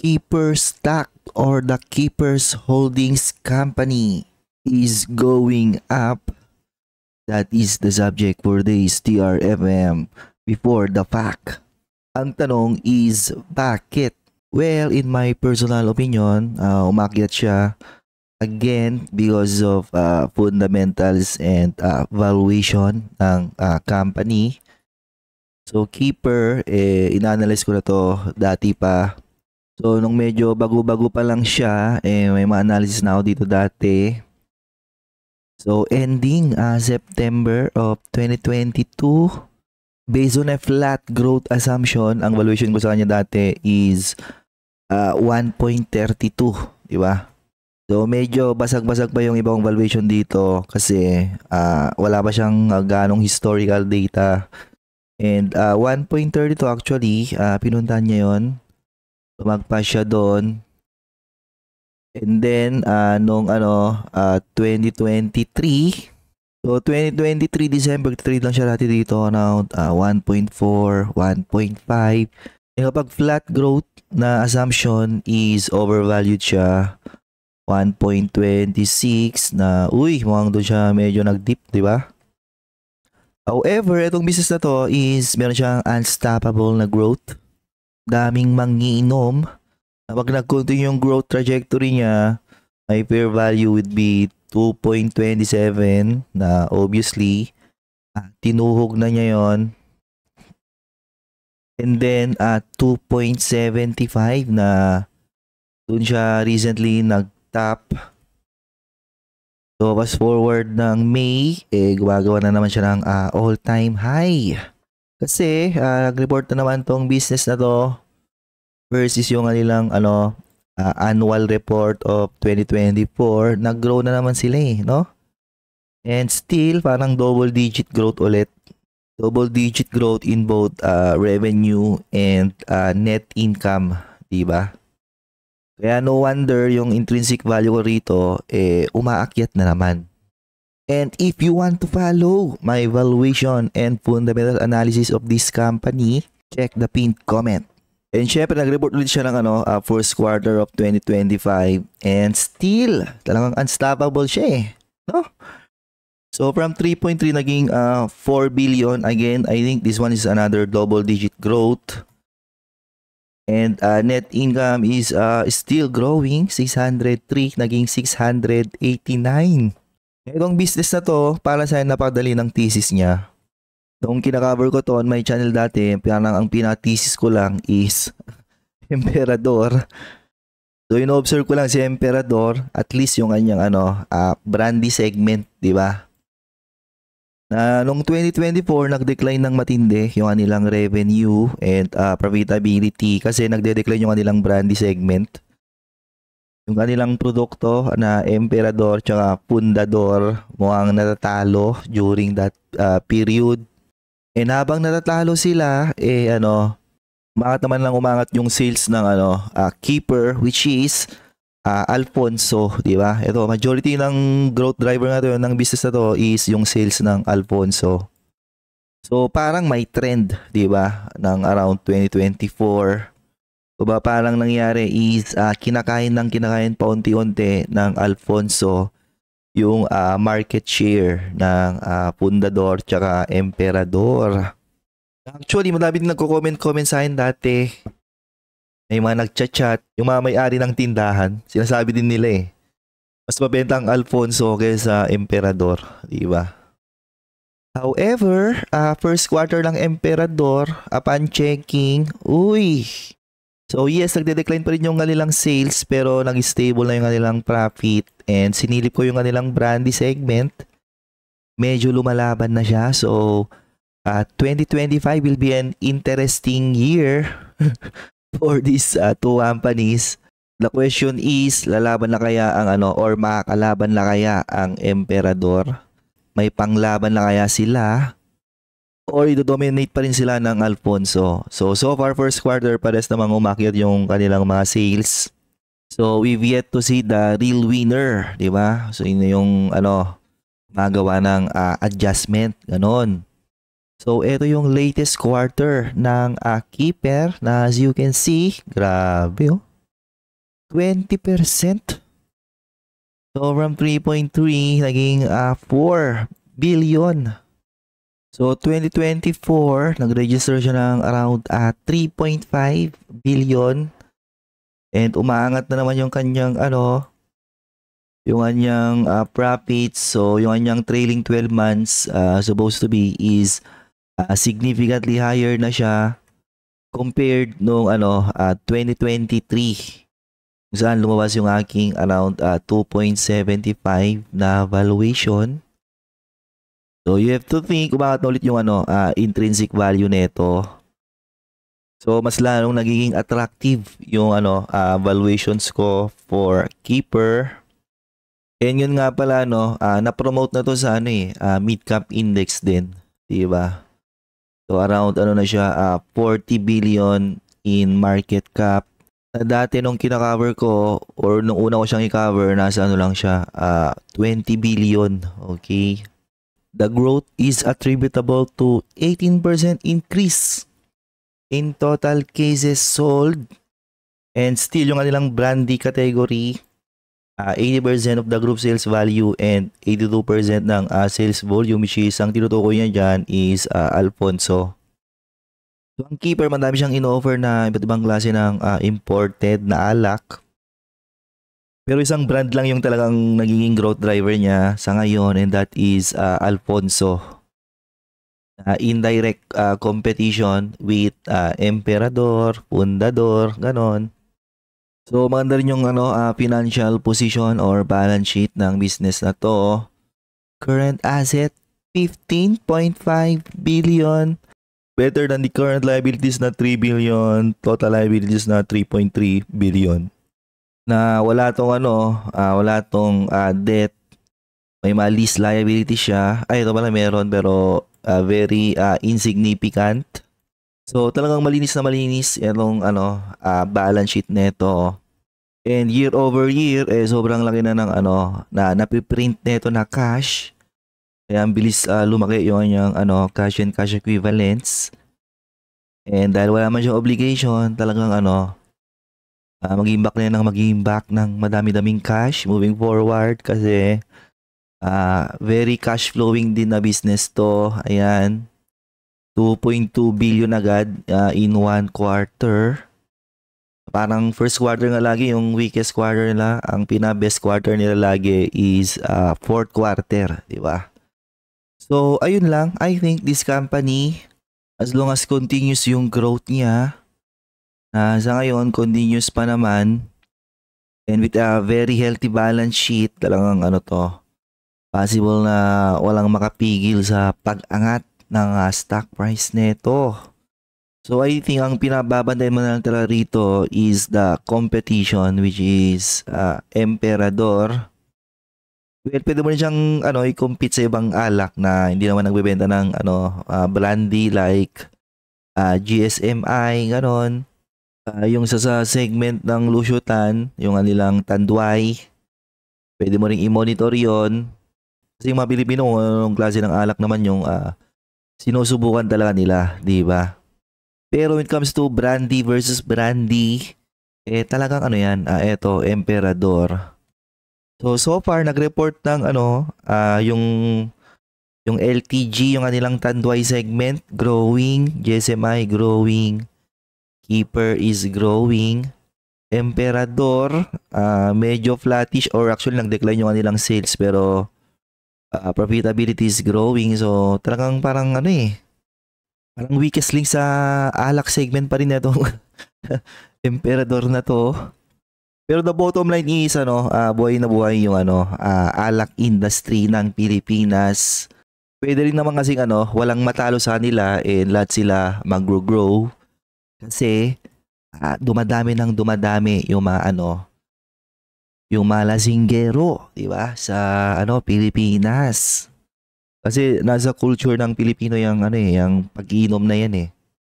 Keeper Stock or the Keepers Holdings Company is going up. That is the subject for this TRFM before the fact. Ang tanong is bakit? Well, in my personal opinion, umakyat siya again because of fundamentals and valuation ng company. So Keeper, inanalyze ko na to dati pa. So nung medyo bago-bago pa lang siya, may mga analysis na ako dito dati. So ending September of 2022, based on a flat growth assumption, ang valuation ko sa kanya dati is 1.32, di ba? So medyo basag-basag pa yung ibang valuation dito kasi wala pa siyang ganong historical data. And 1.32 actually, pinuntahan niya yon. Lumagpas siya doon. And then nung 2023, so 2023 December trade lang siya dati dito around 1.4, 1.5. And kapag flat growth na assumption is overvalued siya 1.26 na mukhang doon siya medyo nag-dip, di ba? However, itong business na to is meron siyang unstoppable na growth. Daming mangiinom. Pag nag-continue yung growth trajectory niya, my fair value would be 2.27 na obviously tinuhog na niya yon. And then 2.75 na dun siya recently nag-top. So, fast forward ng May, gumagawa na naman siya ng all-time high. Kasi, nag-report na naman tong business na to versus yung kanilang annual report of 2024. Nag-grow na naman sila no? And still, parang double-digit growth ulit. Double-digit growth in both revenue and net income, diba? Kaya no wonder yung intrinsic value ko rito umaakyat na naman. And if you want to follow my valuation and fundamental analysis of this company, check the pinned comment. And syempre nag-report ulit siya ng first quarter of 2025 and still talagang unstoppable siya no? So from 3.3 naging 4 billion again. I think this one is another double digit growth. And net income is still growing, 603 naging 689. Itong business na to, para sa napakadali ng thesis niya. Nung kinakover ko to on my channel dati, ang pinaka-thesis ko lang is Emperador. So ino-observe ko lang si Emperador, at least yung kanyang brandy segment, di ba? Noong 2024, nag-decline ng matindi yung kanilang revenue and profitability kasi nagde-decline yung kanilang brandy segment. Yung kanilang produkto na Emperador tsaka Fundador mukhang natatalo during that period. And habang natatalo sila, bakit naman lang umangat yung sales ng Keeper, which is Alfonso, di ba? Ito, majority ng growth driver nga to ng business na to is yung sales ng Alfonso. So, parang may trend, di ba? Ng around 2024. So, parang nangyari is kinakain paunti-unti ng Alfonso yung market share ng Fundador tsaka Emperador. Actually, madami din nagko-comment sa akin dati. May mga nagchat-chat, yung mga may-ari ng tindahan, sinasabi din nila mas mabenta ang Alfonso kaysa Emperador, di ba? However, first quarter ng Emperador, upon checking, so yes, nagde-decline pa rin yung kanilang sales pero nag-stable na yung kanilang profit and sinilip ko yung kanilang brandy segment. Medyo lumalaban na siya. So, 2025 will be an interesting year for these two companies. The question is, lalaban na kaya ang or makakalaban na kaya ang Emperador? May panglaban na kaya sila? Or i-dominate pa rin sila ng Alfonso? So far first quarter, pares namang umakyat yung kanilang mga sales. So we've yet to see the real winner, di ba? So yun yung magawa ng adjustment, ganon. So, ito yung latest quarter ng Keeper na as you can see, grabe 20%. So from 3.3 naging 4 billion. So 2024 nag-register siya ng around 3.5 billion. And umaangat na naman yung kanyang yung kanyang profits. So yung kanyang trailing 12 months supposed to be is significantly higher na siya compared nung 2023. Kung saan lumabas yung aking around 2.75 na valuation. So you have to think bakit na ulit yung intrinsic value nito. So mas lalong nagiging attractive yung valuations ko for Keeper. And yun nga pala na-promote na to sa mid cap index din, 'di ba? So around na siya 40 billion in market cap. Dati nung kina-cover ko or nung una ko siyang i-cover, nasa lang siya 20 billion. Okay. The growth is attributable to 18% increase in total cases sold, and still yung kanilang brandy category 80% of the group sales value and 82% ng sales volume, which is ang tinutukoy niya dyan is Alfonso. So, ang Keeper, madami siyang in-offer na iba't ibang klase ng imported na alak. Pero isang brand lang yung talagang nagiging growth driver niya sa ngayon, and that is Alfonso. Indirect competition with Emperador, Fundador, ganon. So maganda rin yung financial position or balance sheet ng business na to. Current asset 15.5 billion. Better than the current liabilities na 3 billion, total liabilities na 3.3 billion. Na wala tong debt. May mga lease liability siya. Ay, ito pala meron pero very insignificant. So talagang malinis na malinis itong balance sheet nito. And year over year sobrang laki na ng na napiprint nito na cash. Kaya ang bilis lumaki yung kanyang cash and cash equivalents. And dahil wala man siyang obligation, talagang mag-iimbak ng madami-daming cash moving forward kasi very cash flowing din na business to. Ayan. 2.2 billion agad in one quarter. Parang first quarter nga lagi yung weakest quarter nila. Ang pinaka-best quarter nila lagi is fourth quarter, di ba? So, ayun lang. I think this company, as long as continuous yung growth niya, sa ngayon, continuous pa naman, and with a very healthy balance sheet, talagang possible na walang makapigil sa pag-angat ng stock price nito. So, I think ang pinababantay mo na lang talaga rito is the competition, which is Emperador. Well, pwede mo rin siyang i-compete sa ibang alak na hindi naman nagbebenta ng brandy like GSMI, ganon. Yung sa segment ng lusyutan, yung kanilang Tanduay, pwede mo rin i-monitor yon. Kasi yung mga Pilipino, anong klase ng alak naman yung sinusubukan talaga nila, di ba? Pero when it comes to brandy versus brandy, talagang eto, Emperador. So far nag-report ng yung LTG, yung kanilang Tanduay segment growing, GSMI growing, Keeper is growing, Emperador medyo flattish or actually nag-decline yung kanilang sales pero profitability is growing. So talagang parang parang weakest link sa alak segment pa rin itong Emperador na to. Pero the bottom line is buhay na buhay yung alak industry ng Pilipinas. Pwede rin naman kasing walang matalo sa kanila and lahat sila mag-grow kasi dumadami yung mga yung malasinggero, di ba? Sa Pilipinas. Kasi nasa culture ng Pilipino yung yung pag-iinom na yan